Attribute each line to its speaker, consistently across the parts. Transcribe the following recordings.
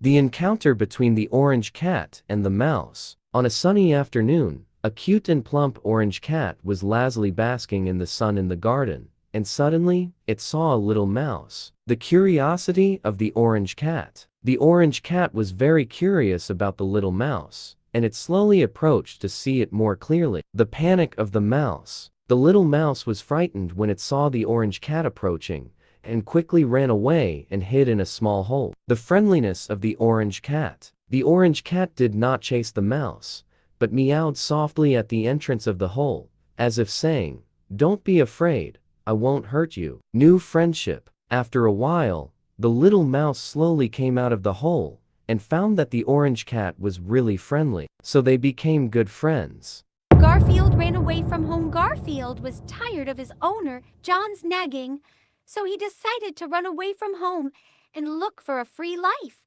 Speaker 1: The encounter between the orange cat and the mouse. On a sunny afternoon, a cute and plump orange cat was lazily basking in the sun in the garden, and suddenly, it saw a little mouse. The curiosity of the orange cat. The orange cat was very curious about the little mouse, and it slowly approached to see it more clearly. The panic of the mouse. The little mouse was frightened when it saw the orange cat approaching, and quickly ran away and hid in a small hole. The friendliness of the orange cat. The orange cat did not chase the mouse, but meowed softly at the entrance of the hole, as if saying, "Don't be afraid, I won't hurt you." New friendship. After a while, the little mouse slowly came out of the hole, and found that the orange cat was really friendly, so they became good friends.
Speaker 2: Garfield ran away from home. Garfield was tired of his owner, John's nagging, so he decided to run away from home and look for a free life.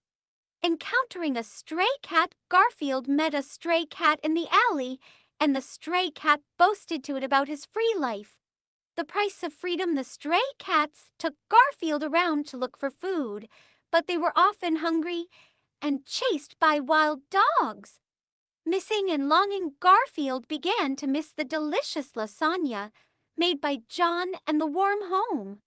Speaker 2: Encountering a stray cat, Garfield met a stray cat in the alley, and the stray cat boasted to it about his free life. The price of freedom. The stray cats took Garfield around to look for food, but they were often hungry and chased by wild dogs. Missing and longing, Garfield began to miss the delicious lasagna made by John and the warm home.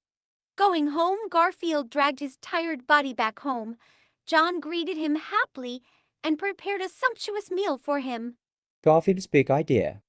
Speaker 2: Going home, Garfield dragged his tired body back home. John greeted him happily and prepared a sumptuous meal for him.
Speaker 3: Garfield's big idea.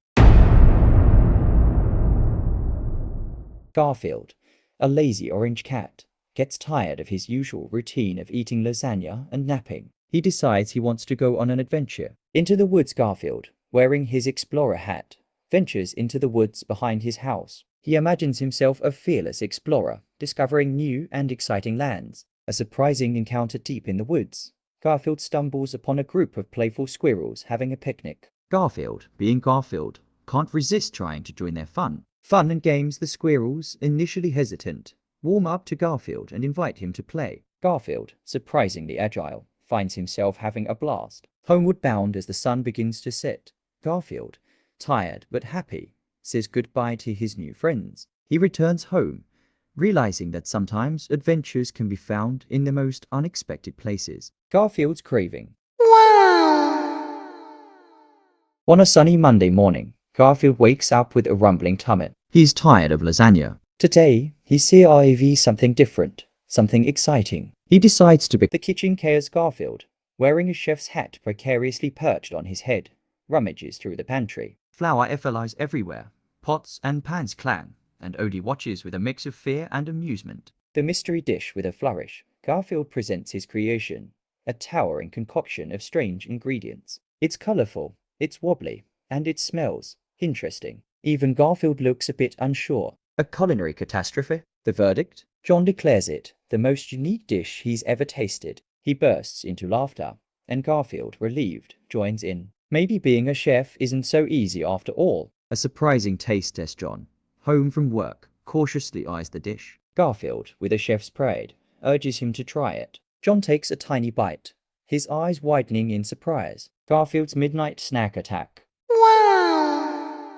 Speaker 3: Garfield, a lazy orange cat, gets tired of his usual routine of eating lasagna and napping. He decides he wants to go on an adventure. Into the woods, Garfield, wearing his explorer hat, ventures into the woods behind his house. He imagines himself a fearless explorer, discovering new and exciting lands. A surprising encounter deep in the woods. Garfield stumbles upon a group of playful squirrels having a picnic. Garfield, being Garfield, can't resist trying to join their fun. Fun and games. The squirrels, initially hesitant, warm up to Garfield and invite him to play. Garfield, surprisingly agile, finds himself having a blast. Homeward bound as the sun begins to set, Garfield, tired but happy, says goodbye to his new friends. He returns home, realizing that sometimes adventures can be found in the most unexpected places. Garfield's craving. Wow! On a sunny Monday morning, Garfield wakes up with a rumbling tummy. He's tired of lasagna. Today, he sees something different, something exciting. He decides to pick the kitchen chaos. Garfield, wearing a chef's hat precariously perched on his head, rummages through the pantry. Flour flies everywhere, pots and pans clang, and Odie watches with a mix of fear and amusement. The mystery dish. With a flourish, Garfield presents his creation, a towering concoction of strange ingredients. It's colorful, it's wobbly, and it smells interesting. Even Garfield looks a bit unsure. A culinary catastrophe? The verdict? John declares it the most unique dish he's ever tasted. He bursts into laughter, and Garfield, relieved, joins in. Maybe being a chef isn't so easy after all. A surprising taste test. John, home from work, cautiously eyes the dish. Garfield, with a chef's pride, urges him to try it. John takes a tiny bite, his eyes widening in surprise. Garfield's midnight snack attack. Wow!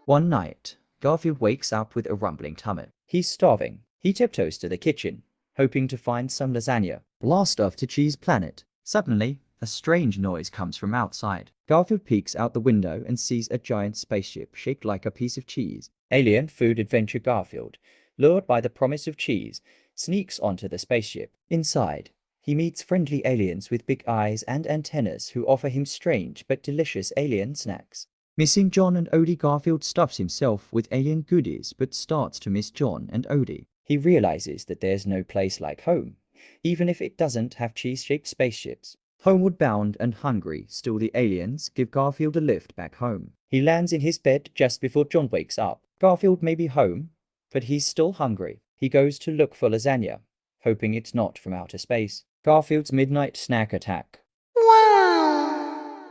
Speaker 3: One night, Garfield wakes up with a rumbling tummy. He's starving. He tiptoes to the kitchen, hoping to find some lasagna. Blast off to Cheese Planet. Suddenly, a strange noise comes from outside. Garfield peeks out the window and sees a giant spaceship shaped like a piece of cheese. Alien food adventure. Garfield, lured by the promise of cheese, sneaks onto the spaceship. Inside, he meets friendly aliens with big eyes and antennas who offer him strange but delicious alien snacks. Missing John and Odie, Garfield stuffs himself with alien goodies but starts to miss John and Odie. He realizes that there's no place like home, even if it doesn't have cheese-shaped spaceships. Homeward bound and hungry, still the aliens give Garfield a lift back home. He lands in his bed just before John wakes up. Garfield may be home, but he's still hungry. He goes to look for lasagna, hoping it's not from outer space. Garfield's midnight snack attack. Wow!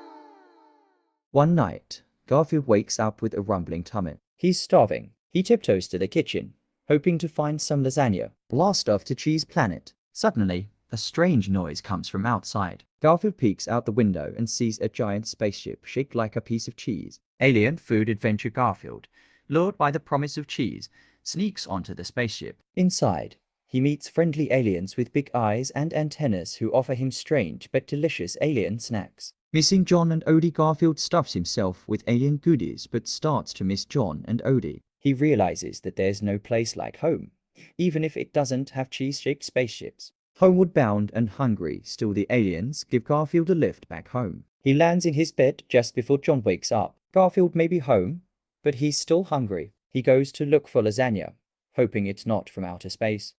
Speaker 3: One night, Garfield wakes up with a rumbling tummy. He's starving. He tiptoes to the kitchen, hoping to find some lasagna. Blast off to Cheese Planet. Suddenly, a strange noise comes from outside. Garfield peeks out the window and sees a giant spaceship shaped like a piece of cheese. Alien food adventure. Garfield, lured by the promise of cheese, sneaks onto the spaceship. Inside, He meets friendly aliens with big eyes and antennas who offer him strange but delicious alien snacks. Missing John and Odie, Garfield stuffs himself with alien goodies but starts to miss John and Odie. He realizes that there's no place like home, even if it doesn't have cheese-shaped spaceships. Homeward bound and hungry, still the aliens give Garfield a lift back home. He lands in his bed just before John wakes up. Garfield may be home, but he's still hungry. He goes to look for lasagna, hoping it's not from outer space.